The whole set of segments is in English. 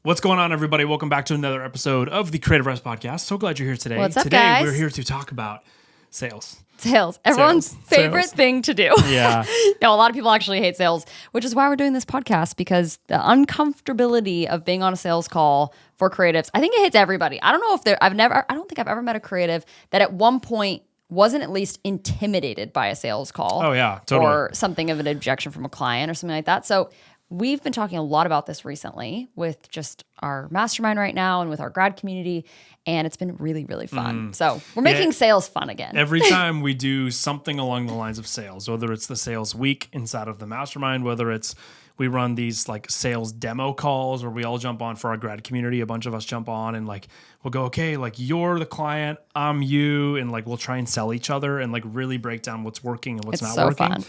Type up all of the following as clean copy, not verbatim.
What's going on, everybody? Welcome back to another episode of the Creative Rise Podcast. So glad you're here today. What's up, today, guys? we're here to talk about sales. Sales. Everyone's favorite thing to do. Yeah. No, a lot of people actually hate sales, which is why we're doing this podcast, because the uncomfortability of being on a sales call for creatives, I think it hits everybody. I don't know if I don't think I've ever met a creative that at one point wasn't at least intimidated by a sales call. Oh, yeah, totally. Or something of an objection from a client or something like that. So we've been talking a lot about this recently with just our mastermind right now and with our grad community, and it's been really, really fun. So we're making sales fun again. Every time we do something along the lines of sales, whether it's the sales week inside of the mastermind, whether it's we run these like sales demo calls where we all jump on for our grad community, a bunch of us jump on and like we'll go, okay, like you're the client, I'm you, and like we'll try and sell each other and like really break down what's working and what's not working. Fun.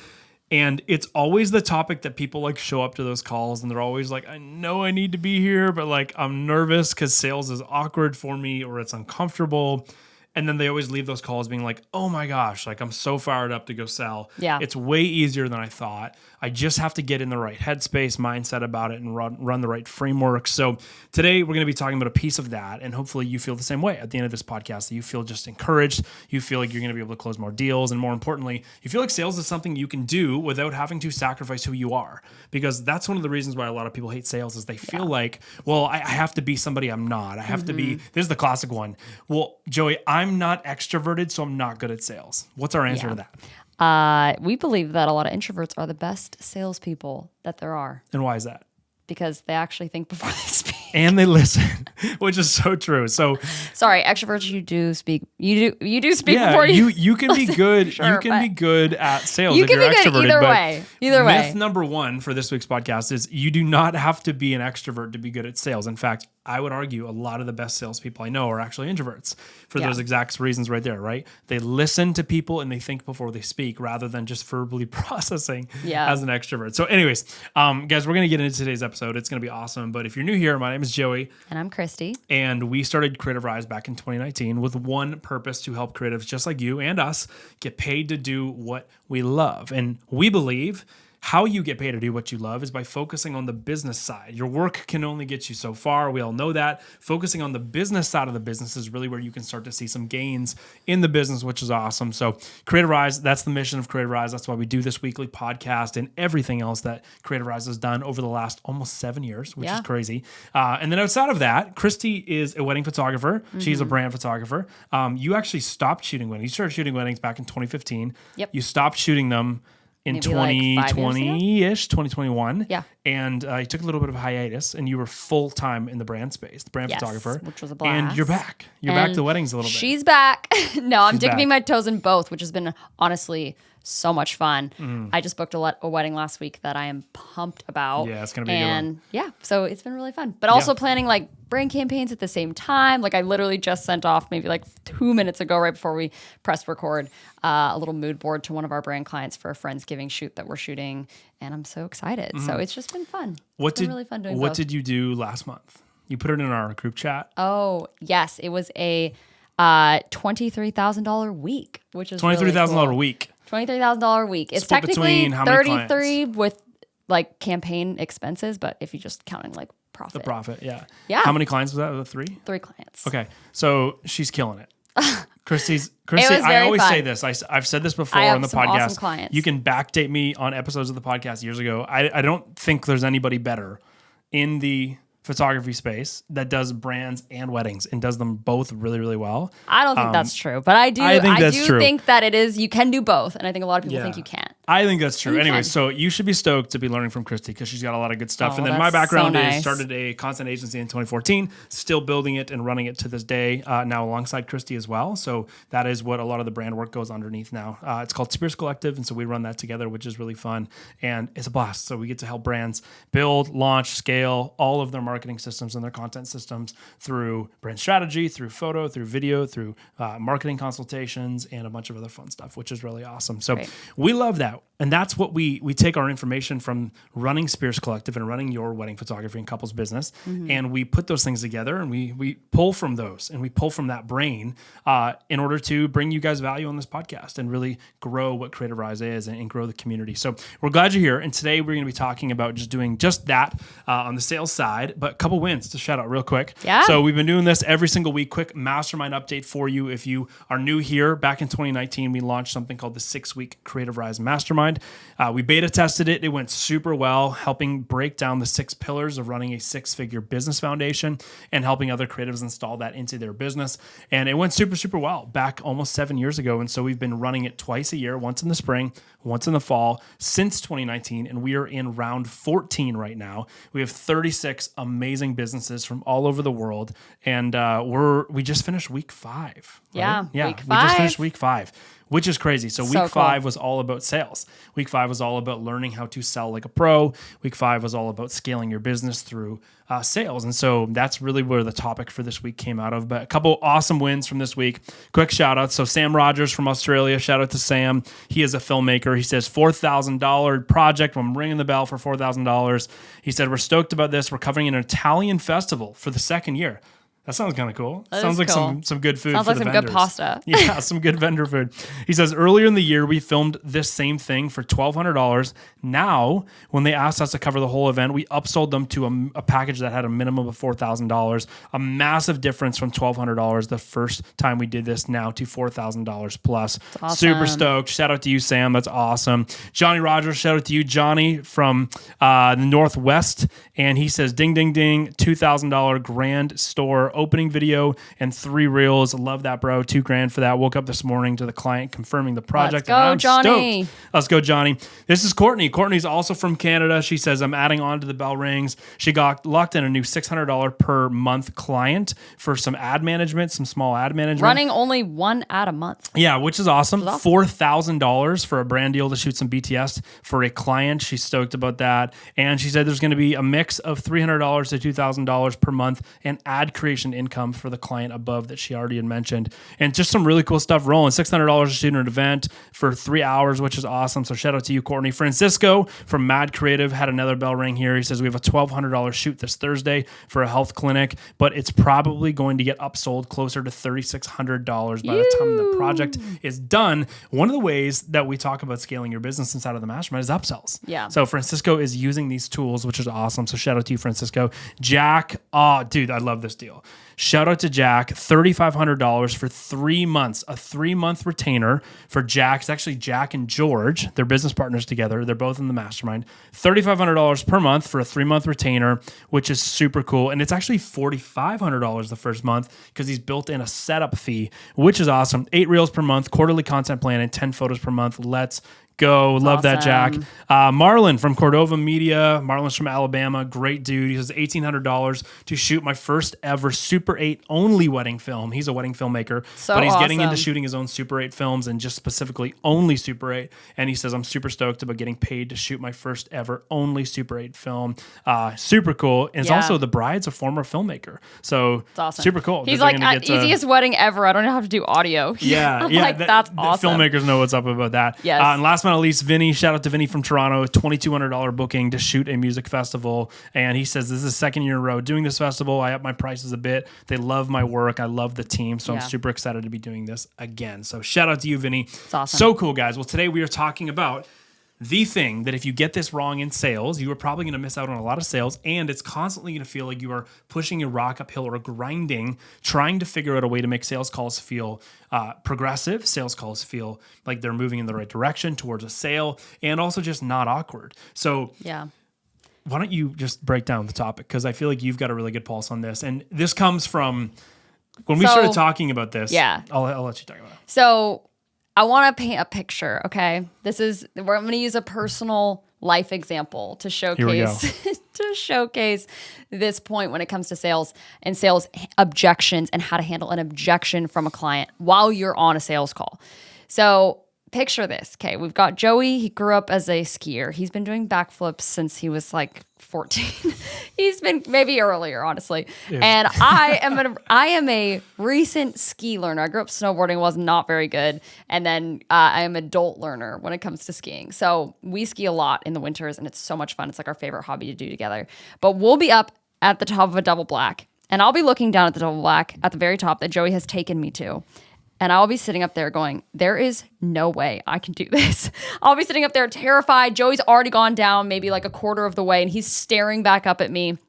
And it's always the topic that people like show up to those calls and they're always like, I know I need to be here, but like I'm nervous because sales is awkward for me or it's uncomfortable. And then they always leave those calls being like, oh my gosh, like I'm so fired up to go sell. Yeah. It's way easier than I thought. I just have to get in the right headspace, mindset about it and run the right framework. So today we're going to be talking about a piece of that. And hopefully you feel the same way at the end of this podcast, that you feel just encouraged. You feel like you're going to be able to close more deals. And more importantly, you feel like sales is something you can do without having to sacrifice who you are. Because that's one of the reasons why a lot of people hate sales is they feel like, well, I have to be somebody I'm not. I have to be, this is the classic one. Well, Joey, I'm not extroverted, so I'm not good at sales. What's our answer to that? We believe that a lot of introverts are the best salespeople that there are. And why is that? Because they actually think before they speak. And they listen, which is so true. So sorry, extroverts, you do speak. You do speak before you can be good. Sure, you can be good at sales you if can you're be good extroverted. either way. Either way. Myth number one for this week's podcast is you do not have to be an extrovert to be good at sales. In fact, I would argue a lot of the best salespeople I know are actually introverts for those exact reasons right there, right? They listen to people and they think before they speak rather than just verbally processing as an extrovert. So anyways, guys, we're going to get into today's episode. It's going to be awesome. But if you're new here, my name is Joey. And I'm Christy. And we started Creative Rise back in 2019 with one purpose: to help creatives just like you and us get paid to do what we love. And we believe how you get paid to do what you love is by focusing on the business side. Your work can only get you so far. We all know that. Focusing on the business side of the business is really where you can start to see some gains in the business, which is awesome. So Creative Rise, that's the mission of Creative Rise. That's why we do this weekly podcast and everything else that Creative Rise has done over the last almost 7 years, which is crazy. And then outside of that, Christy is a wedding photographer. She's a brand photographer. You actually stopped shooting weddings. You started shooting weddings back in 2015. Yep. You stopped shooting them in Maybe like 2020-ish, 2021. Yeah. And you took a little bit of a hiatus and you were full-time in the brand space, the brand photographer. Which was a blast. And you're back. You're back to weddings a little bit. She's back. No, I'm dipping back. my toes in both, which has been honestly so much fun. I just booked a wedding last week that I am pumped about. Yeah, it's going to be a good one. And yeah, so it's been really fun. But also planning like brand campaigns at the same time. Like I literally just sent off maybe like 2 minutes ago, right before we pressed record, a little mood board to one of our brand clients for a Friendsgiving shoot that we're shooting. And I'm so excited. So it's just been fun. It's been really fun doing What both. did you do last month? You put it in our group chat. Oh, yes. It was a $23,000 week, which is $23,000 really a cool. week. $23,000 a week. It's Split technically between how many 33 with like campaign expenses, but if you just counting like profit. The profit, yeah. Yeah. How many clients was that? Was it 3? 3 clients. Okay. So she's killing it. Christy, was I very always fun. say this. I've said this before I have on the some podcast. awesome clients. You can backdate me on episodes of the podcast years ago. I don't think there's anybody better in the photography space that does brands and weddings and does them both really, really well. I don't think that's true, but I do. I think that's true. Think that it is. You can do both, and I think a lot of people think you can't. I think that's true. You Anyway, can. so you should be stoked to be learning from Christy because she's got a lot of good stuff. Oh, And then my that's background so is nice. started a content agency in 2014, still building it and running it to this day, now alongside Christy as well. So that is what a lot of the brand work goes underneath now. It's called Spears Collective, and so we run that together, which is really fun. And it's a blast. So we get to help brands build, launch, scale all of their marketing systems and their content systems through brand strategy, through photo, through video, through marketing consultations, and a bunch of other fun stuff, which is really awesome. So Great. we love that. And that's what we take our information from running Spears Collective and running your wedding photography and couples business, and we put those things together, and we pull from those, and we pull from that brain in order to bring you guys value on this podcast and really grow what Creative Rise is and grow the community. So we're glad you're here. And today we're going to be talking about just doing just that on the sales side, but a couple wins to shout out real quick. Yeah. So we've been doing this every single week. Quick mastermind update for you. If you are new here, back in 2019, we launched something called the 6-week Creative Rise Mastermind. We beta tested it. It went super well, helping break down the 6 pillars of running a 6-figure business foundation and helping other creatives install that into their business. And it went super, super well back almost 7 years ago. And so we've been running it twice a year, once in the spring, once in the fall, since 2019. And we are in round 14 right now. We have 36 amazing businesses from all over the world. And we just finished week 5. Right? Yeah, Yeah. week We just 5. finished week 5. Which is crazy. So So week 5 was all about sales. Week 5 was all about learning how to sell like a pro. Week 5 was all about scaling your business through sales. And so that's really where the topic for this week came out of. But a couple awesome wins from this week. Quick shout out. So Sam Rogers from Australia, shout out to Sam. He is a filmmaker. He says $4,000 project. I'm ringing the bell for $4,000. He said, we're stoked about this. We're covering an Italian festival for the 2nd year. That sounds kind of cool. That Sounds is like cool. some good food. Sounds for like the some vendors. good pasta. Yeah, some good vendor food. He says earlier in the year we filmed this same thing for $1,200. Now, when they asked us to cover the whole event, we upsold them to a package that had a minimum of $4,000. A massive difference from $1,200 the first time we did this now to $4,000 plus. awesome. Super stoked. Shout out to you, Sam. That's awesome. Johnny Rogers, shout out to you, Johnny from the Northwest, and he says, "Ding, ding, ding! $2,000 grand store opening video and 3 reels. Love that, bro. $2,000 for that. Woke up this morning to the client confirming the project. Let's go, and I'm Johnny. stoked. Let's go, Johnny. This is Courtney. Courtney's also from Canada. She says, I'm adding on to the bell rings. She got locked in a new $600 per month client for some ad management, some small ad management. Running only 1 ad a month. Yeah, which is awesome. $4,000 for a brand deal to shoot some BTS for a client. She's stoked about that. And she said there's going to be a mix of $300 to $2,000 per month and ad creation income for the client above that she already had mentioned. And just some really cool stuff rolling. $600 to shoot an event for 3 hours, which is awesome. So shout out to you, Courtney. Francisco from Mad Creative had another bell ring here. He says we have a $1,200 shoot this Thursday for a health clinic, but it's probably going to get upsold closer to $3,600 by the time the project is done. One of the ways that we talk about scaling your business inside of the mastermind is upsells. Yeah. So Francisco is using these tools, which is awesome. So shout out to you, Francisco. Jack, oh, dude, I love this deal. Shout out to Jack, $3,500 for 3 months, a 3-month retainer for Jack. It's actually Jack and George. They're business partners together. They're both in the mastermind. $3,500 per month for a 3-month retainer, which is super cool. And it's actually $4,500 the first month because he's built in a setup fee, which is awesome. 8 reels per month, quarterly content plan, and 10 photos per month. Let's go. Love that, Jack. Marlon from Cordova Media. Marlon's from Alabama. Great dude. He says $1,800 to shoot my first ever Super 8 only wedding film. He's a wedding filmmaker, So but he's getting into awesome. shooting his own Super 8 films and just specifically only Super 8. And he says, I'm super stoked about getting paid to shoot my first ever only Super 8 film. Super cool. And it's Yeah. also the bride's a former filmmaker. So It's awesome. super cool. He's that they're like, gonna get to- easiest wedding ever. I don't have to do audio. Yeah, I'm yeah. like, that's the awesome. Filmmakers know what's up about that. Yes. And last but not least, Vinny. Shout out to Vinny from Toronto. $2,200 booking to shoot a music festival. And he says, this is the 2nd year in a row doing this festival. I up my prices a bit. They love my work. I love the team. So Yeah. I'm super excited to be doing this again. So shout out to you, Vinny. It's awesome. So cool, guys. Well, today we are talking about the thing that if you get this wrong in sales, you are probably going to miss out on a lot of sales, and it's constantly going to feel like you are pushing your rock uphill or grinding, trying to figure out a way to make sales calls feel progressive, sales calls feel like they're moving in the right direction towards a sale, and also just not awkward. So Yeah. why don't you just break down the topic? Because I feel like you've got a really good pulse on this. And this comes from when we So- started talking about this. Yeah. I'll let you talk about it. So I want to paint a picture, okay? I'm going to use a personal life example to showcase to showcase this point when it comes to sales and sales objections and how to handle an objection from a client while you're on a sales call. So picture this. Okay, we've got Joey. He grew up as a skier. He's been doing backflips since he was like 14. He's been maybe earlier, honestly. Yeah. And I am a recent ski learner. I grew up snowboarding, was not very good, and then I am an adult learner when it comes to skiing. So we ski a lot in the winters, and it's so much fun. It's like our favorite hobby to do together. But we'll be up at the top of a double black, and I'll be looking down at the double black at the very top that Joey has taken me to. And I'll be sitting up there going, there is no way I can do this. I'll be sitting up there terrified. Joey's already gone down maybe like a quarter of the way, and he's staring back up at me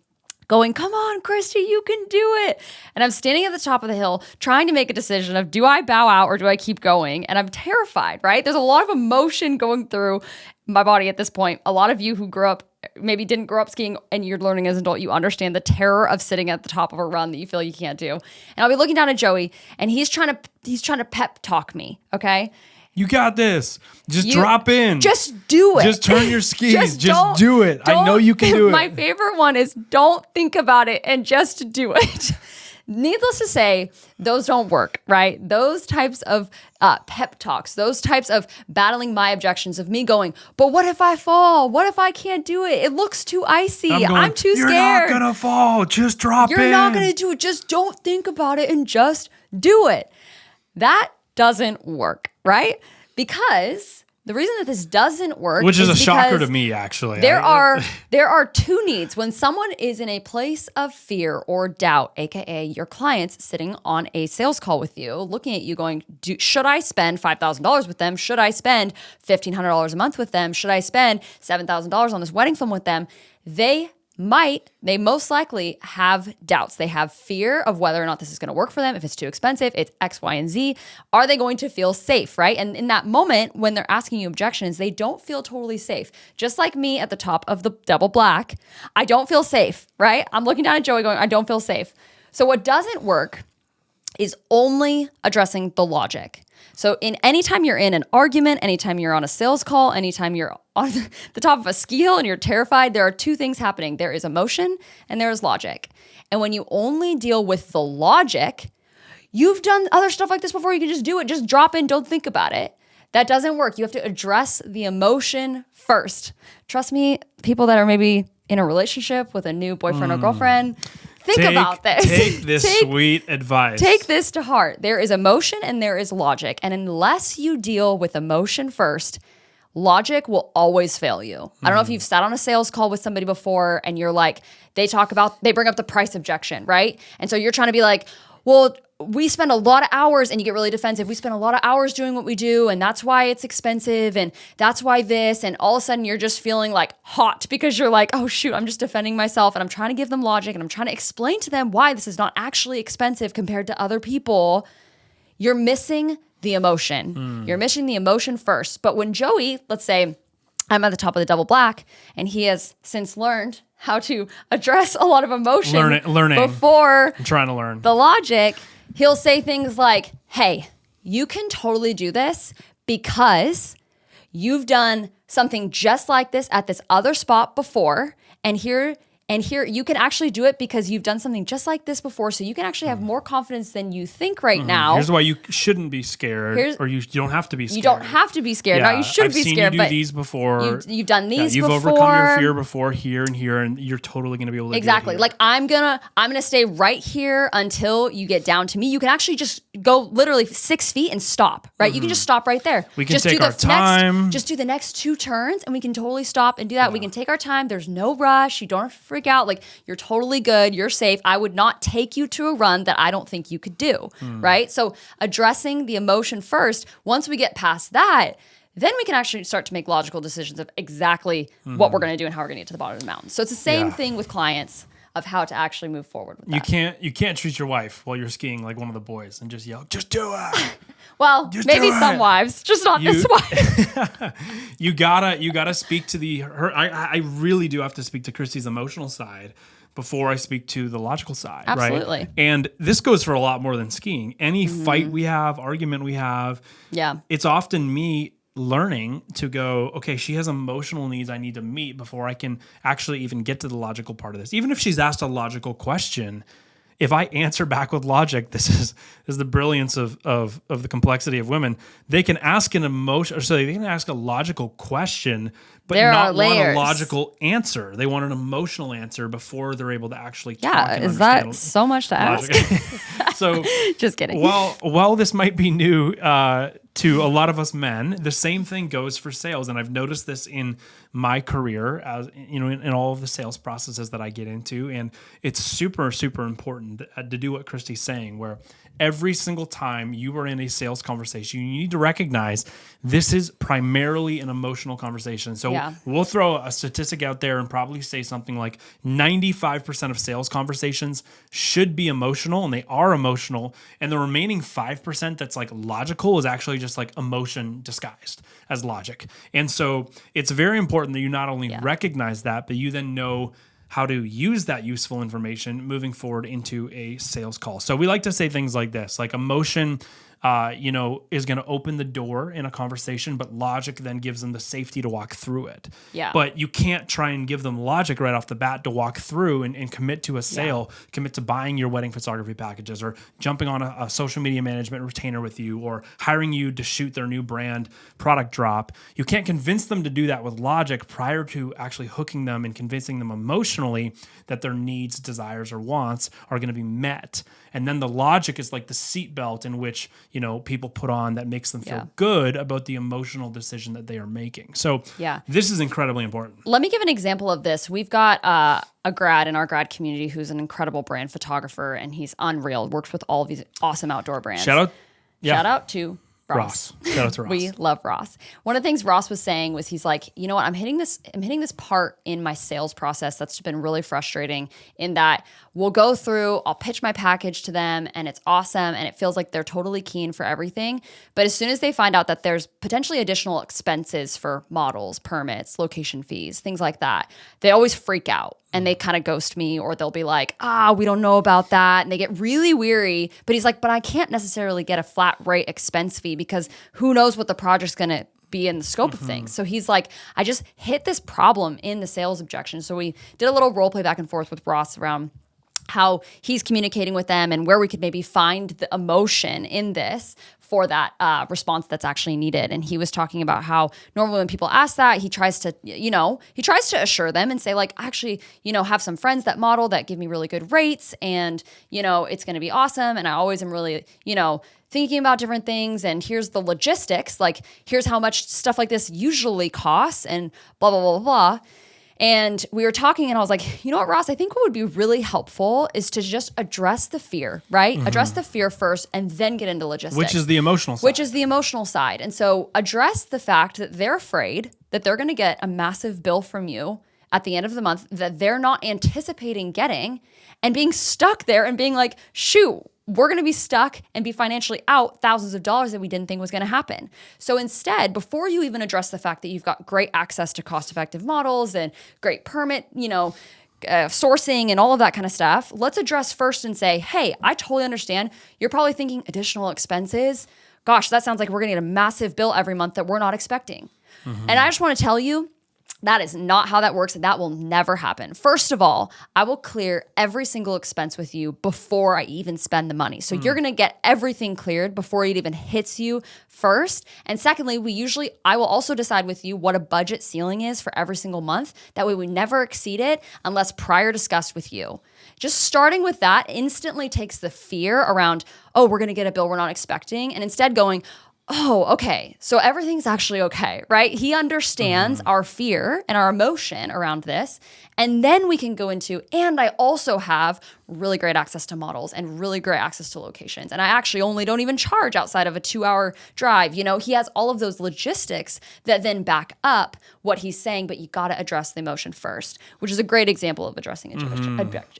going, come on, Christy, you can do it. And I'm standing at the top of the hill trying to make a decision of, do I bow out or do I keep going? And I'm terrified, right? There's a lot of emotion going through my body at this point. A lot of you who grew up, maybe didn't grow up skiing and you're learning as an adult, you understand the terror of sitting at the top of a run that you feel you can't do. And I'll be looking down at Joey, and he's trying to pep talk me, okay? You got this. Just drop in. Just do it. Just turn your skis. just do it. I know you can do it. My favorite one is don't think about it and just do it. Needless to say, those don't work, right? Those types of pep talks, those types of battling my objections of me going, but what if I fall? What if I can't do it? It looks too icy. I'm too scared. You're not going to fall. Just drop in. You're not going to do it. Just don't think about it and just do it. That doesn't work, right? Because the reason that this doesn't work, which is a shocker to me, actually. There are two needs. When someone is in a place of fear or doubt, aka your client's sitting on a sales call with you, looking at you going, should I spend $5,000 with them? Should I spend $1,500 a month with them? Should I spend $7,000 on this wedding film with them? They most likely have doubts. They have fear of whether or not this is going to work for them. If it's too expensive, it's X, Y, and Z. Are they going to feel safe, right? And in that moment, when they're asking you objections, they don't feel totally safe. Just like me at the top of the double black, I don't feel safe, right? I'm looking down at Joey going, I don't feel safe. So what doesn't work is only addressing the logic. So anytime you're in an argument, anytime you're on a sales call, anytime you're on the top of a ski hill and you're terrified, there are two things happening. There is emotion and there is logic. And when you only deal with the logic, you've done other stuff like this before. You can just do it. Just drop in. Don't think about it. That doesn't work. You have to address the emotion first. Trust me, people that are maybe in a relationship with a new boyfriend or girlfriend, think about this. Take this sweet advice. Take this to heart. There is emotion and there is logic. And unless you deal with emotion first, logic will always fail you. I don't know if you've sat on a sales call with somebody before and you're like, they bring up the price objection, right? And so you're trying to be like, well, we spend a lot of hours, and you get really defensive. We spend a lot of hours doing what we do, and that's why it's expensive, and that's why this, and all of a sudden you're just feeling like hot because you're like, oh shoot, I'm just defending myself, and I'm trying to give them logic, and I'm trying to explain to them why this is not actually expensive compared to other people. You're missing the emotion. You're missing the emotion first. But when Joey, let's say I'm at the top of the double black, and he has since learned how to address a lot of emotion learning before I'm trying to learn the logic, he'll say things like, hey, you can totally do this because you've done something just like this at this other spot before, and here you can actually do it because you've done something just like this before, so you can actually have more confidence than you think right now. Here's why you shouldn't be scared, or you don't have to be scared. You don't have to be scared. Yeah, now, you should be scared, you do these before. You've done these you've before. You've overcome your fear before here, and you're totally going to be able to exactly. do it here. Like I'm gonna stay right here until you get down to me. You can actually just go literally 6 feet and stop, right? You can just stop right there. We can just take our time. Just do the next 2 turns, and we can totally stop and do that. Yeah. We can take our time. There's no rush. You don't have to freak out. Like, you're totally good. You're safe. I would not take you to a run that I don't think you could do, right? So addressing the emotion first, once we get past that, then we can actually start to make logical decisions of exactly what we're going to do and how we're going to get to the bottom of the mountain. So it's the same thing with clients of how to actually move forward with that. You can't treat your wife while you're skiing like one of the boys and just yell, just do it. Well, just maybe some wives, just not this wife. You gotta speak to her. I really do have to speak to Christy's emotional side before I speak to the logical side. Absolutely. Right? And this goes for a lot more than skiing. Any fight we have, argument we have, it's often me learning to go, okay, she has emotional needs I need to meet before I can actually even get to the logical part of this. Even if she's asked a logical question, if I answer back with logic, this is the brilliance of the complexity of women. They can ask an emotion, or so they can ask a logical question, but There not are want a layers. logical answer. They want an emotional answer before they're able to actually talk Yeah, and is that understand so much to ask? logic. So Just kidding. while this might be new to a lot of us men, the same thing goes for sales, and I've noticed this in my career, as you know, in all of the sales processes that I get into, and it's super important to do what Christy's saying, where every single time you are in a sales conversation, you need to recognize this is primarily an emotional conversation. So Yeah. we'll throw a statistic out there and probably say something like 95% of sales conversations should be emotional, and they are emotional. And the remaining 5% that's like logical is actually just like emotion disguised as logic. And so it's very important that you not only recognize that, but you then know how to use that useful information moving forward into a sales call. So we like to say things like this, like emotion, is going to open the door in a conversation, but logic then gives them the safety to walk through it. Yeah. But you can't try and give them logic right off the bat to walk through and commit to a sale, commit to buying your wedding photography packages, or jumping on a social media management retainer with you, or hiring you to shoot their new brand product drop. You can't convince them to do that with logic prior to actually hooking them and convincing them emotionally that their needs, desires, or wants are going to be met. And then the logic is like the seatbelt in which, people put on that makes them feel good about the emotional decision that they are making. So this is incredibly important. Let me give an example of this. We've got a grad in our grad community who's an incredible brand photographer, and he's unreal. Works with all of these awesome outdoor brands. Shout out to Ross. Shout out to Ross. We love Ross. One of the things Ross was saying was he's like, you know what, I'm hitting this part in my sales process that's been really frustrating, in that we'll go through, I'll pitch my package to them, and it's awesome, and it feels like they're totally keen for everything. But as soon as they find out that there's potentially additional expenses for models, permits, location fees, things like that, they always freak out. And they kind of ghost me, or they'll be like, we don't know about that. And they get really weary. But he's like, but I can't necessarily get a flat rate expense fee because who knows what the project's going to be in the scope of things. So he's like, I just hit this problem in the sales objection. So we did a little role play back and forth with Ross around how he's communicating with them and where we could maybe find the emotion in this for that response that's actually needed. And he was talking about how normally when people ask that, he tries to assure them and say like, I actually, have some friends that model that give me really good rates, and, it's going to be awesome. And I always am really, thinking about different things, and here's the logistics, like here's how much stuff like this usually costs, and blah, blah, blah, blah. And we were talking, and I was like, you know what, Ross, I think what would be really helpful is to just address the fear, right? Mm-hmm. Address the fear first and then get into logistics. Which is the emotional side. And so address the fact that they're afraid that they're going to get a massive bill from you at the end of the month that they're not anticipating getting, and being stuck there and being like, shoot, we're going to be stuck and be financially out thousands of dollars that we didn't think was going to happen. So instead, before you even address the fact that you've got great access to cost-effective models and great permit, sourcing and all of that kind of stuff, let's address first and say, hey, I totally understand. You're probably thinking additional expenses. Gosh, that sounds like we're going to get a massive bill every month that we're not expecting. Mm-hmm. And I just want to tell you, that is not how that works, and that will never happen. First of all, I will clear every single expense with you before I even spend the money. So you're going to get everything cleared before it even hits you first. And secondly, I will also decide with you what a budget ceiling is for every single month. That way we never exceed it unless prior discussed with you. Just starting with that instantly takes the fear around, we're going to get a bill we're not expecting, and instead going, okay, so everything's actually okay, right? He understands our fear and our emotion around this. And then we can go into, and I also have really great access to models and really great access to locations. And I actually don't even charge outside of a 2-hour drive. He has all of those logistics that then back up what he's saying, but you got to address the emotion first, which is a great example of addressing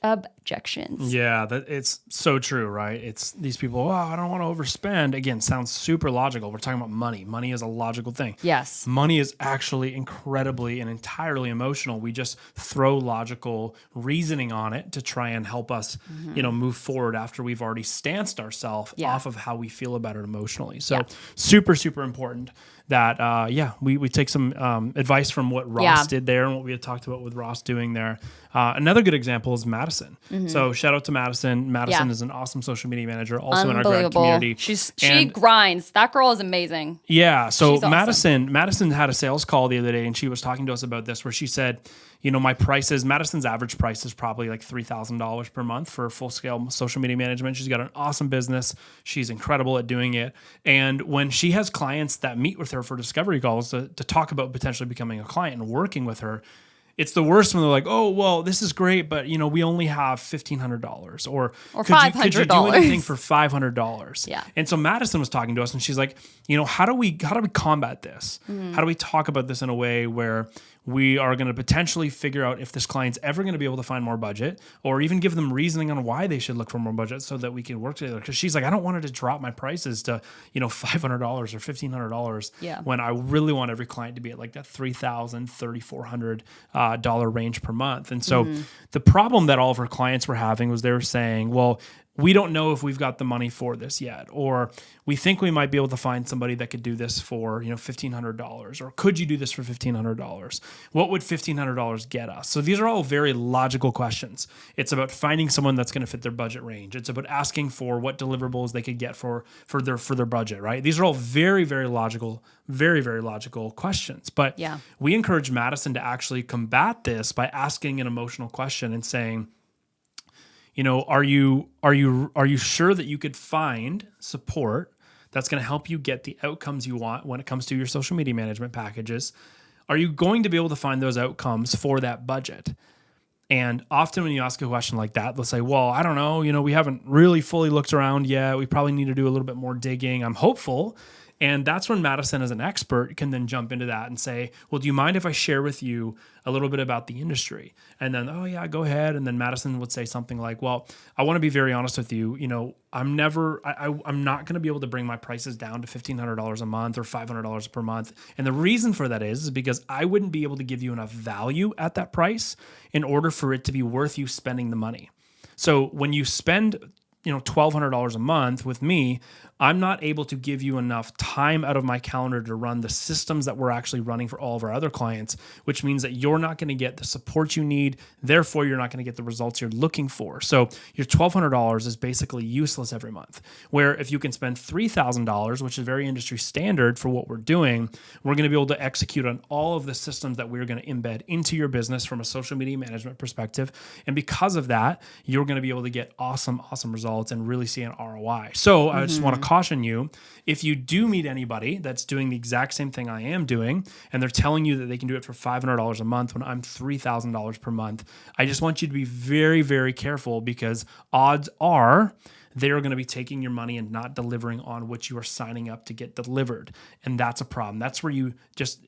objections. Yeah, it's so true, right? It's these people, I don't want to overspend. Again, sounds super logical. We're talking about money. Money is a logical thing. Yes. Money is actually incredibly and entirely emotional. We just throw logical reasoning on it to try and help us us, move forward after we've already stanced ourselves off of how we feel about it emotionally. So super, super important that, we take some advice from what Ross did there and what we had talked about with Ross doing there. Another good example is Madison. So shout out to Madison. Madison is an awesome social media manager, also in our grad community. She grinds. That girl is amazing. Yeah. So She's awesome. Madison had a sales call the other day, and she was talking to us about this, where she said, my prices, Madison's average price is probably like $3,000 per month for full scale social media management. She's got an awesome business. She's incredible at doing it. And when she has clients that meet with her for discovery calls to talk about potentially becoming a client and working with her, it's the worst when they're like, oh, well, this is great, but we only have $1,500 or $500. Could you do anything for $500? Yeah. And so Madison was talking to us, and she's like, how do we combat this? How do we talk about this in a way where we are going to potentially figure out if this client's ever going to be able to find more budget, or even give them reasoning on why they should look for more budget so that we can work together? Because she's like, I don't want to drop my prices to, $500 or $1,500 when I really want every client to be at like that $3,000, $3,400 dollar range per month. And so the problem that all of her clients were having was they were saying, well, we don't know if we've got the money for this yet, or we think we might be able to find somebody that could do this for, $1,500, or could you do this for $1,500? What would $1,500 get us? So these are all very logical questions. It's about finding someone that's going to fit their budget range. It's about asking for what deliverables they could get for their budget, right? These are all very, very logical, very, very logical questions. But we encourage Madison to actually combat this by asking an emotional question and saying, are you sure that you could find support that's going to help you get the outcomes you want when it comes to your social media management packages? Are you going to be able to find those outcomes for that budget? And often when you ask a question like that, they'll say, well, I don't know, we haven't really fully looked around yet. We probably need to do a little bit more digging. I'm hopeful. And that's when Madison, as an expert, can then jump into that and say, well, do you mind if I share with you a little bit about the industry? And then, oh yeah, go ahead. And then Madison would say something like, well, I want to be very honest with you. I'm not going to be able to bring my prices down to $1,500 a month or $500 per month. And the reason for that is because I wouldn't be able to give you enough value at that price in order for it to be worth you spending the money. So when you spend $1,200 a month with me, I'm not able to give you enough time out of my calendar to run the systems that we're actually running for all of our other clients, which means that you're not going to get the support you need. Therefore, you're not going to get the results you're looking for. So your $1,200 is basically useless every month. Where if you can spend $3,000, which is very industry standard for what we're doing, we're going to be able to execute on all of the systems that we're going to embed into your business from a social media management perspective. And because of that, you're going to be able to get awesome results and really see an ROI. So I just want to caution you, if you do meet anybody that's doing the exact same thing I am doing, and they're telling you that they can do it for $500 a month when I'm $3,000 per month, I just want you to be very, very careful, because odds are they're going to be taking your money and not delivering on what you are signing up to get delivered. And that's a problem. That's where your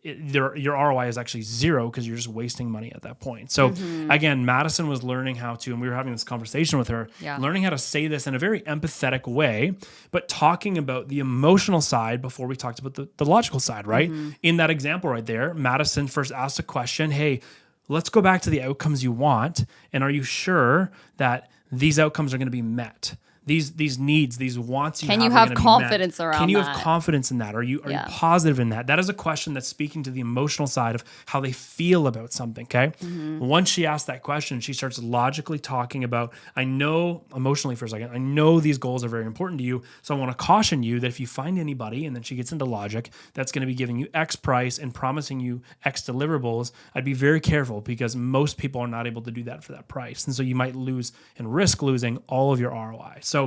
ROI is actually zero, because you're just wasting money at that point. So again, Madison was learning how to, and we were having this conversation with her, learning how to say this in a very empathetic way, but talking about the emotional side before we talked about the logical side, right? In that example right there, Madison first asked a question, hey, let's go back to the outcomes you want. And are you sure that these outcomes are going to be met? These needs, these wants Can you have confidence around that? Can you have confidence in that? Are you positive in that? That is a question that's speaking to the emotional side of how they feel about something, okay? Once she asks that question, she starts logically talking about, I know, emotionally for a second, I know these goals are very important to you, so I want to caution you that if you find anybody, and then she gets into logic, that's going to be giving you X price and promising you X deliverables, I'd be very careful, because most people are not able to do that for that price. And so you might lose and risk losing all of your ROI. So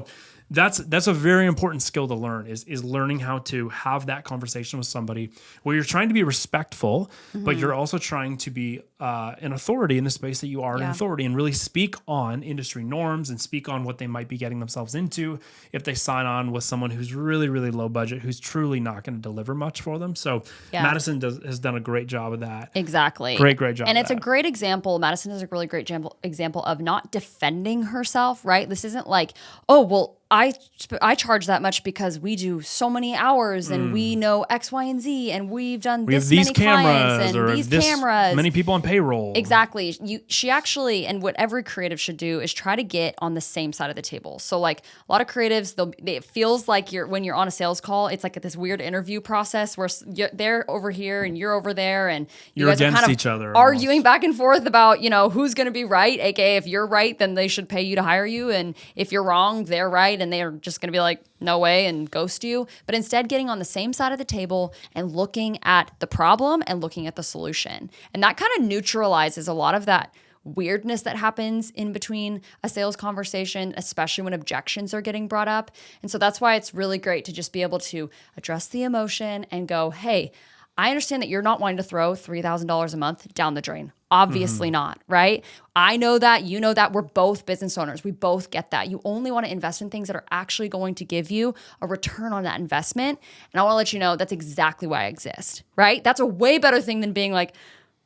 that's a very important skill to learn, is learning how to have that conversation with somebody where you're trying to be respectful, but you're also trying to be an authority in the space that you are an authority, and really speak on industry norms and speak on what they might be getting themselves into if they sign on with someone who's really, really low budget, who's truly not going to deliver much for them. So Madison has done a great job of that. Exactly. Great job. And it's a great example. Madison is a really great example of not defending herself, right? This isn't like, oh, well, I charge that much because we do so many hours and we know X, Y, and Z, and we've done We have this these many cameras clients or and these this cameras. many people on payroll. Exactly. She actually, and what every creative should do is try to get on the same side of the table. So like a lot of creatives, it feels like when you're on a sales call, it's like this weird interview process where they're over here and you're over there, and you You're guys are against kind of each other arguing almost. back and forth about, who's going to be right. AKA if you're right, then they should pay you to hire you. And if you're wrong, they're right. And they're just going to be like, no way, and ghost you. But instead getting on the same side of the table and looking at the problem and looking at the solution. And that kind of neutralizes a lot of that weirdness that happens in between a sales conversation, especially when objections are getting brought up. And so that's why it's really great to just be able to address the emotion and go, hey, I understand that you're not wanting to throw $3,000 a month down the drain. Obviously not, right? I know that, you know that, we're both business owners. We both get that. You only want to invest in things that are actually going to give you a return on that investment. And I want to let you know that's exactly why I exist, right? That's a way better thing than being like,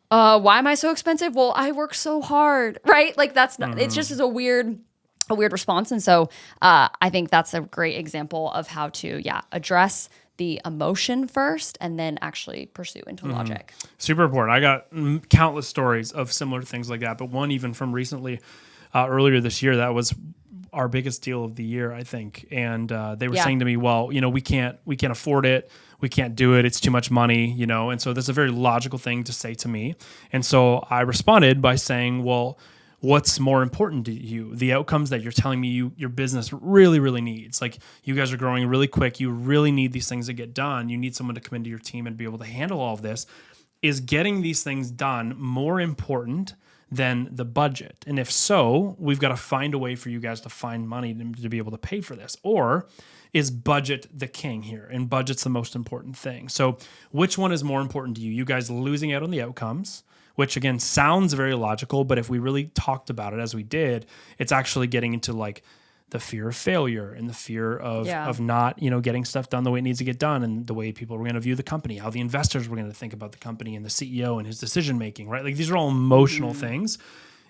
why am I so expensive? Well, I work so hard, right? Like that's not, it's just a weird response. And so I think that's a great example of how to, address the emotion first and then actually pursue into logic. Super important. I got countless stories of similar things like that, but one even from recently, earlier this year, that was our biggest deal of the year, I think. And they were saying to me, well, we can't afford it. We can't do it. It's too much money, And so that's a very logical thing to say to me. And so I responded by saying, well, what's more important to you? The outcomes that you're telling me your business really, really needs. Like you guys are growing really quick. You really need these things to get done. You need someone to come into your team and be able to handle all of this. Is getting these things done more important than the budget? And if so, we've got to find a way for you guys to find money to be able to pay for this. Or is budget the king here? And budget's the most important thing. So which one is more important to you? You guys losing out on the outcomes, which again sounds very logical, but if we really talked about it as we did, it's actually getting into like the fear of failure and the fear of not, getting stuff done the way it needs to get done, and the way people were going to view the company, how the investors were going to think about the company and the CEO and his decision making, right? Like these are all emotional things.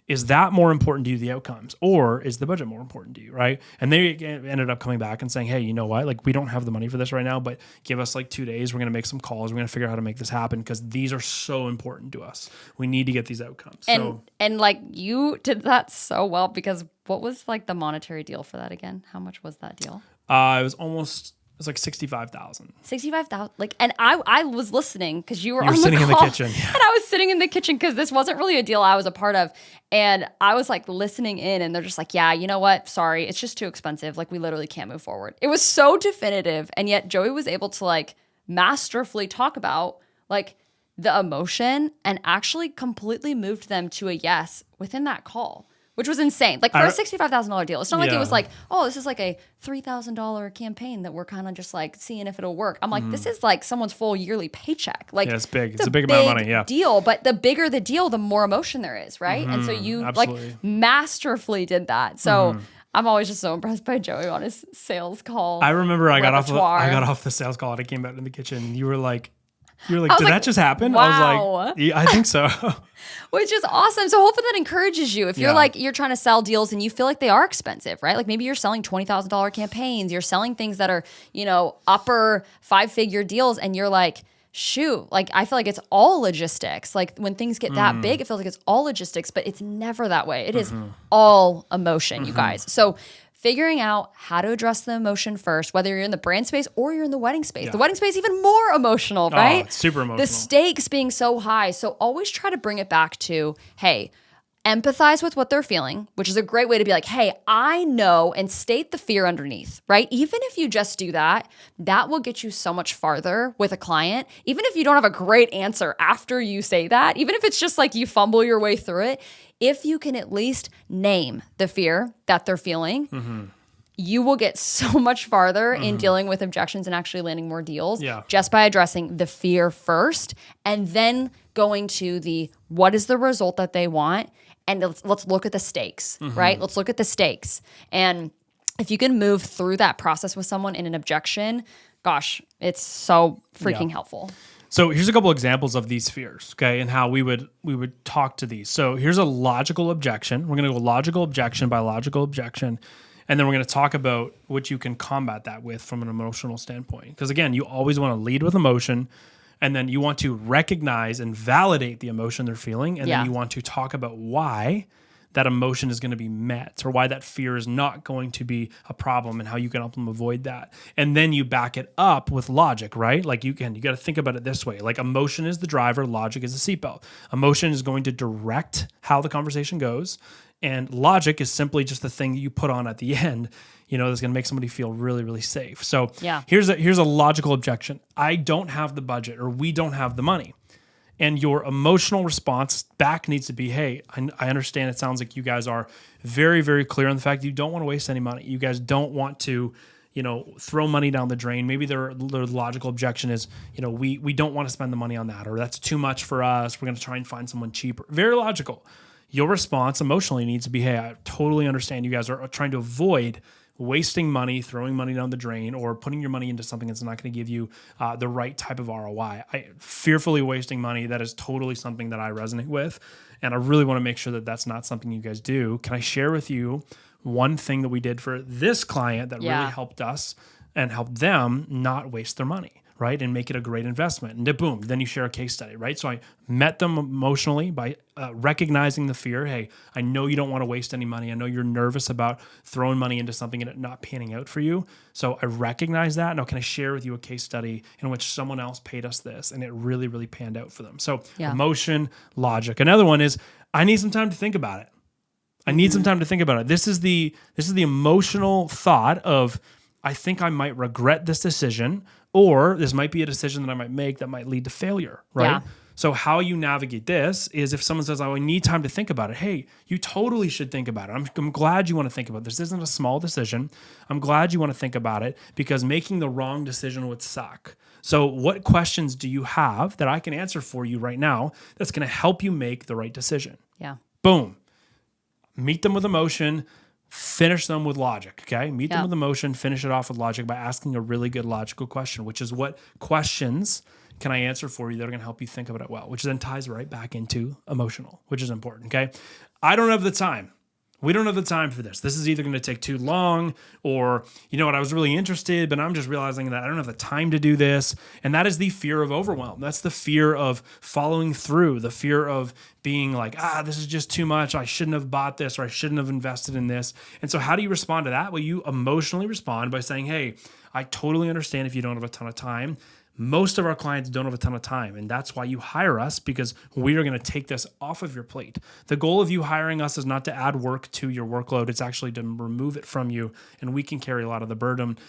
Is that more important to you, the outcomes, or is the budget more important to you, right? And they ended up coming back and saying, hey, you know what? Like we don't have the money for this right now, but give us like 2 days. We're going to make some calls. We're going to figure out how to make this happen because these are so important to us. We need to get these outcomes. And like you did that so well, because what was like the monetary deal for that again? How much was that deal? It was like 65,000. 65,000. Like, and I was listening because you were You were on sitting the in the call, kitchen. and I was sitting in the kitchen because this wasn't really a deal I was a part of, and I was like listening in, and they're just like, yeah, you know what? Sorry, it's just too expensive. Like, we literally can't move forward. It was so definitive, and yet Joey was able to like masterfully talk about like the emotion and actually completely moved them to a yes within that call, which was insane. Like for a $65,000 deal, it's not like it was like, oh, this is like a $3,000 campaign that we're kind of just like seeing if it'll work. I'm like, this is like someone's full yearly paycheck. Like, it's big. It's a big amount of money. Yeah. Deal. But the bigger the deal, the more emotion there is, right? And so you absolutely. like masterfully did that. So I'm always just so impressed by Joey on his sales call. I remember I got repertoire. off the sales call and I came out in the kitchen and you were like, did like, that just happen? wow. I was like, yeah, I think so. Which is awesome. So hopefully that encourages you. If you're Yeah. like, you're trying to sell deals and you feel like they are expensive, right? Like maybe you're selling $20,000 campaigns, you're selling things that are, upper 5-figure deals, and you're like, shoot, like I feel like it's all logistics. Like when things get that big, it feels like it's all logistics, but it's never that way. It is all emotion, you guys. So figuring out how to address the emotion first, whether you're in the brand space or you're in the wedding space. Yeah. The wedding space even more emotional, right? It's super emotional. The stakes being so high. So always try to bring it back to, hey, empathize with what they're feeling, which is a great way to be like, hey, I know, and state the fear underneath, right? Even if you just do that, that will get you so much farther with a client. Even if you don't have a great answer after you say that, even if it's just like you fumble your way through it, if you can at least name the fear that they're feeling, you will get so much farther in dealing with objections and actually landing more deals just by addressing the fear first and then going to the what is the result that they want, and let's look at the stakes, right? Let's look at the stakes. And if you can move through that process with someone in an objection, gosh, it's so freaking helpful. So here's a couple examples of these fears, okay, and how we would talk to these. So here's a logical objection. We're going to go logical objection by logical objection. And then we're going to talk about what you can combat that with from an emotional standpoint. Because again, you always want to lead with emotion, and then you want to recognize and validate the emotion they're feeling. And then you want to talk about why that emotion is going to be met, or why that fear is not going to be a problem, and how you can help them avoid that. And then you back it up with logic, right? Like you got to think about it this way. Like emotion is the driver, logic is the seatbelt. Emotion is going to direct how the conversation goes, and logic is simply just the thing that you put on at the end, that's going to make somebody feel really, really safe. So here's a logical objection. I don't have the budget, or we don't have the money. And your emotional response back needs to be, hey, I understand it sounds like you guys are very, very clear on the fact that you don't want to waste any money. You guys don't want to, throw money down the drain. Maybe their logical objection is, we don't want to spend the money on that, or that's too much for us. We're going to try and find someone cheaper. Very logical. Your response emotionally needs to be, hey, I totally understand you guys are trying to avoid wasting money, throwing money down the drain, or putting your money into something that's not going to give you the right type of ROI. Fearfully wasting money, that is totally something that I resonate with. And I really want to make sure that that's not something you guys do. Can I share with you one thing that we did for this client that really helped us and helped them not waste their money, right? And make it a great investment. And then boom, then you share a case study, right? So I met them emotionally by recognizing the fear. Hey, I know you don't want to waste any money. I know you're nervous about throwing money into something and it not panning out for you. So I recognize that. Now, can I share with you a case study in which someone else paid us this and it really, really panned out for them? So emotion, logic. Another one is I need some time to think about it. I need some time to think about it. This is the emotional thought of, I think I might regret this decision, or this might be a decision that I might make that might lead to failure, right? Yeah. So how you navigate this is if someone says, oh, I need time to think about it. Hey, you totally should think about it. I'm glad you want to think about this. This isn't a small decision. I'm glad you want to think about it, because making the wrong decision would suck. So what questions do you have that I can answer for you right now that's going to help you make the right decision? Yeah. Boom. Meet them with emotion, finish them with logic, okay? Meet them with emotion, finish it off with logic by asking a really good logical question, which is, what questions can I answer for you that are going to help you think about it well, which then ties right back into emotional, which is important, okay? I don't have the time. We don't have the time for this. This is either going to take too long, or, I was really interested, but I'm just realizing that I don't have the time to do this. And that is the fear of overwhelm. That's the fear of following through, the fear of being like, this is just too much. I shouldn't have bought this, or I shouldn't have invested in this. And so how do you respond to that? Well, you emotionally respond by saying, hey, I totally understand if you don't have a ton of time. Most of our clients don't have a ton of time, and that's why you hire us, because we are going to take this off of your plate. The goal of you hiring us is not to add work to your workload. It's actually to remove it from you, and we can carry a lot of the burden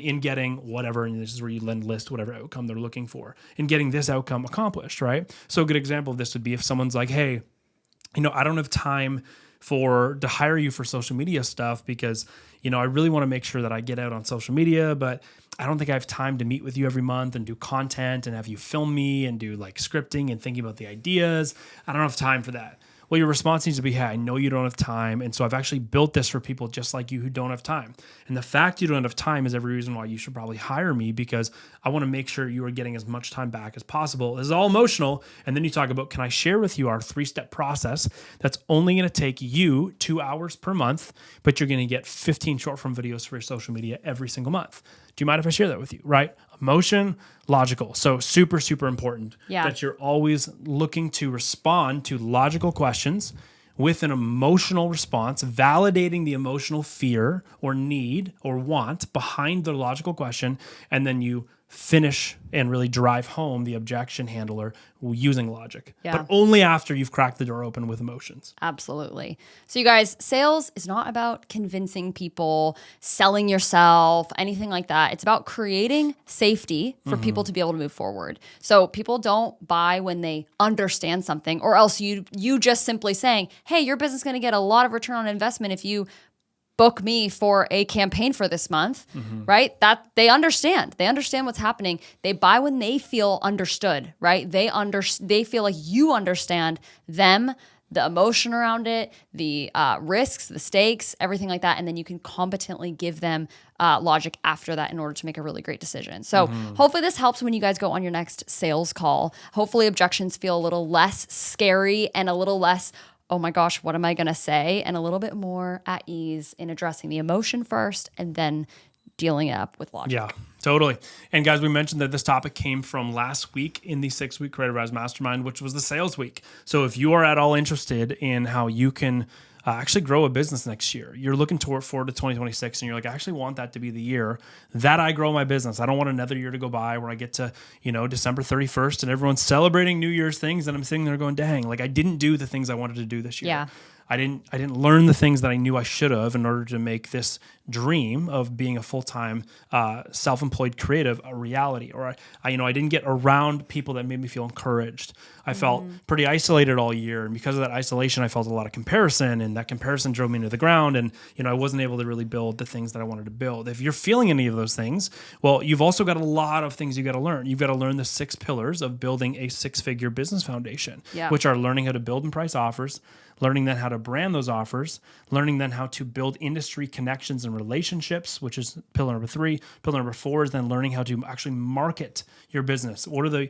in getting whatever, and this is where you then list whatever outcome they're looking for, in getting this outcome accomplished, right? So a good example of this would be if someone's like, hey, I don't have time to hire you for social media stuff, because I really want to make sure that I get out on social media, but I don't think I have time to meet with you every month and do content and have you film me and do like scripting and thinking about the ideas. I don't have time for that. Well, your response needs to be, hey, I know you don't have time. And so I've actually built this for people just like you who don't have time. And the fact you don't have time is every reason why you should probably hire me, because I want to make sure you are getting as much time back as possible. This is all emotional. And then you talk about, can I share with you our 3-step process that's only going to take you 2 hours per month, but you're going to get 15 short form videos for your social media every single month. Do you mind if I share that with you? Right? Emotion, logical. So super, super important that you're always looking to respond to logical questions with an emotional response, validating the emotional fear or need or want behind the logical question, and then you finish and really drive home the objection handler using logic, but only after you've cracked the door open with emotions. Absolutely. So you guys, sales is not about convincing people, selling yourself, anything like that. It's about creating safety for people to be able to move forward. So people don't buy when they understand something, or else you just simply saying, hey, your business is going to get a lot of return on investment if you book me for a campaign for this month, right? That they understand what's happening. They buy when they feel understood, right? They feel like you understand them, the emotion around it, the risks, the stakes, everything like that. And then you can competently give them logic after that in order to make a really great decision. So hopefully this helps when you guys go on your next sales call. Hopefully objections feel a little less scary and a little less oh my gosh, what am I going to say? And a little bit more at ease in addressing the emotion first and then dealing it up with logic. Yeah, totally. And guys, we mentioned that this topic came from last week in the 6-week Creative Rise Mastermind, which was the sales week. So if you are at all interested in how you can actually grow a business next year, you're looking forward to 2026 and you're like, I actually want that to be the year that I grow my business. I don't want another year to go by where I get to, December 31st and everyone's celebrating New Year's things. And I'm sitting there going, dang, like I didn't do the things I wanted to do this year. Yeah. I didn't learn the things that I knew I should have in order to make this dream of being a full-time self-employed creative a reality. Or I didn't get around people that made me feel encouraged. I felt pretty isolated all year, and because of that isolation, I felt a lot of comparison, and that comparison drove me into the ground. And I wasn't able to really build the things that I wanted to build. If you're feeling any of those things, well, you've also got a lot of things you got to learn. You've got to learn the 6 pillars of building a 6-figure business foundation, which are learning how to build and price offers, learning then how to brand those offers, learning then how to build industry connections and relationships, which is pillar number 3. Pillar number 4 is then learning how to actually market your business. What are we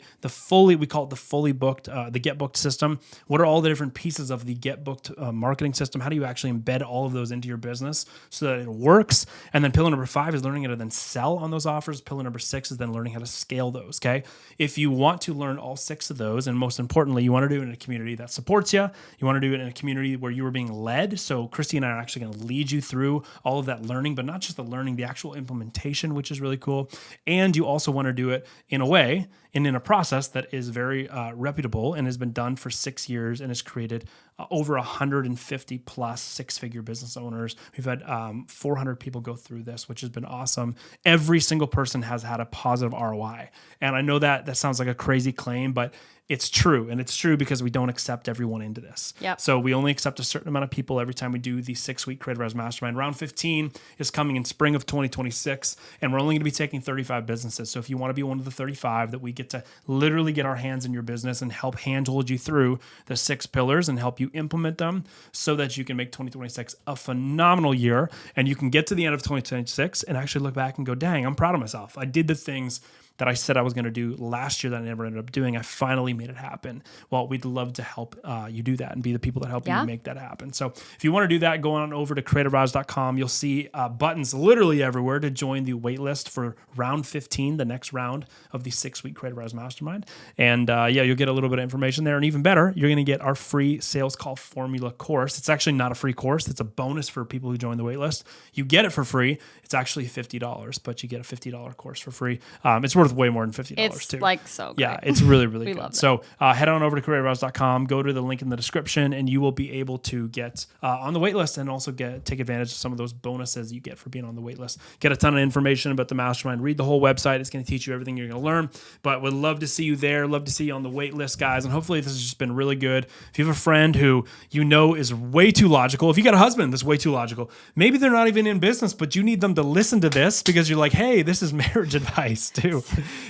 call it the fully booked, the Get Booked system. What are all the different pieces of the Get Booked marketing system? How do you actually embed all of those into your business so that it works? And then pillar number 5 is learning how to then sell on those offers. Pillar number 6 is then learning how to scale those, okay? If you want to learn all 6 of those, and most importantly, you want to do it in a community that supports you, you want to do it in a community where you are being led. So Christy and I are actually going to lead you through all of that learning, but not just the learning, the actual implementation, which is really cool. And you also want to do it in a way and in a process that is very reputable and has been done for 6 years and has created over 150 plus 6-figure business owners. We've had 400 people go through this, which has been awesome. Every single person has had a positive ROI. And I know that sounds like a crazy claim, but it's true. And it's true because we don't accept everyone into this. Yep. So we only accept a certain amount of people every time we do the 6-week Creative Rise Mastermind. Round 15 is coming in spring of 2026, and we're only going to be taking 35 businesses. So if you want to be one of the 35 that we get to literally get our hands in your business and help handhold you through the 6 pillars and help you implement them so that you can make 2026 a phenomenal year, and you can get to the end of 2026 and actually look back and go, dang, I'm proud of myself. I did the things that I said I was going to do last year that I never ended up doing. I finally made it happen. Well, we'd love to help you do that and be the people that help you make that happen. So if you want to do that, go on over to creativerise.com. You'll see buttons literally everywhere to join the waitlist for round 15, the next round of the 6-week Creative Rise Mastermind. And you'll get a little bit of information there. And even better, you're going to get our free sales call formula course. It's actually not a free course. It's a bonus for people who join the waitlist. You get it for free. It's actually $50, but you get a $50 course for free. It's worth way more than $50 it's too. Like so great. Yeah, it's really, really good. Love that. So head on over to creativerise.com, go to the link in the description, and you will be able to get on the waitlist and also take advantage of some of those bonuses you get for being on the waitlist. Get a ton of information about the mastermind. Read the whole website. It's going to teach you everything you're going to learn. But would love to see you there. Love to see you on the waitlist, guys. And hopefully this has just been really good. If you have a friend who you know is way too logical, if you got a husband that's way too logical, maybe they're not even in business, but you need them to listen to this because you're like, hey, this is marriage advice too.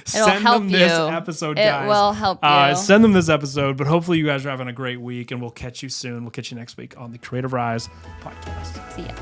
Send them this episode, guys. It will help you. Send them this episode, but hopefully you guys are having a great week, and we'll catch you soon. We'll catch you next week on the Creative Rise podcast. See ya.